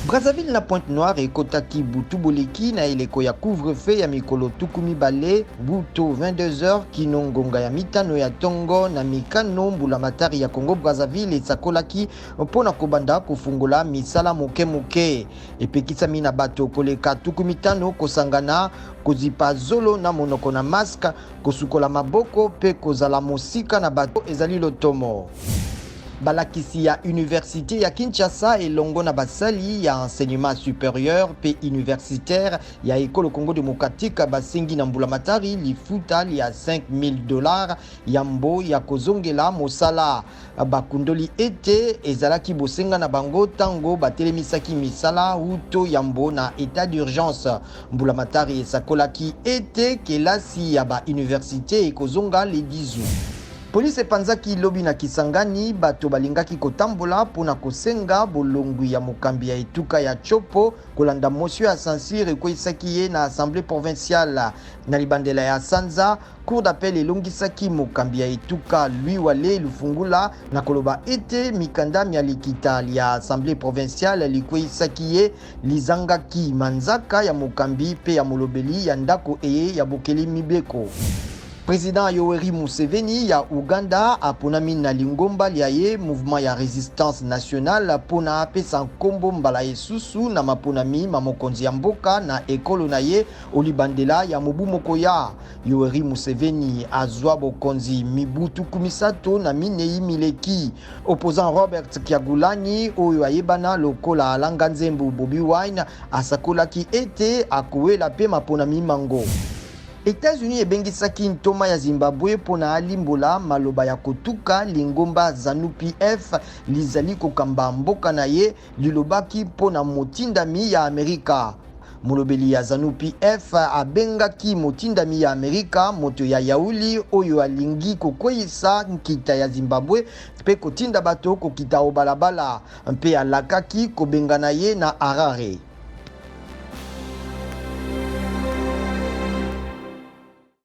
Brazzaville na Pointe-Noire ekotaki butu boleki na eleko ya couvre-feu ya mikolo tukumi bale buto 22h kino ngonga ya mitano ya tongo na mikano mbula matari ya Congo Brazzaville esakolaki mpona kobanda kofungola misala moke epekisami na bato koleka tukumi tano kosangana kozipa zolo na monoko na masque kosukola maboko pe kozala mosika na bato ezali lotomo. Balakisi ya Université ya Kinshasa elongo na basali ya enseignement supérieur pe universitaire ya École Congo démocratique basengi na mbula matari lifuta ya $5,000 ya mbo ya kozongela mosala bakundoli ete ezalaki bosenga na bango tango batelemisaki misala uto ya mbo na état d'urgence. Mbula matari esakolaki ete kelasi ya ba université ekozonga le 10 août. Police epanzaki lobi na Kisangani bato balingaki kotambola pona kosenga bolongwi ya mokambi ya etuka ya Chopo kolanda motion ya censure ekoisaki ye na assemblée provinciale na libandela ya Sanza. Cour d'appel elongisaki mokambi ya etuka lui wale lufungula na koloba ete mikanda ya likita ya assemblée provinciale likoisaki ye lizangaki manzaka ya mokambi pe ya molobeli ya ndako eye ya bokeli mibeko. Président Yoweri Museveni ya Uganda aponami na lingomba liaye mouvement ya résistance nationale pona apesa nkombo mbala esusu na maponami mamokonzi ya mboka na ekolo na ye olibandela ya mobu moko ya Yoweri Museveni azwa bokonzi mibutu kumisato na minei mileki. Opposant Robert Kyagulanyi oyo ayebana lokola alanga nzembo Bobi Wine asakolaki ete akowela pe maponami mango. États-Unis ebengisaki ntoma ya Zimbabwe pona alimbola maloba ya kotuka lingomba ZANU-PF lizali kokamba mboka na ye lilobaki pona motindami ya Amerika. Molobeli ya ZANU-PF abengaki motindami ya Amerika moto ya yauli oyo alingi kokweyisa nkita ya Zimbabwe pe kotinda bato kokita obalabala mpe alakaki kobengana ye na Harare.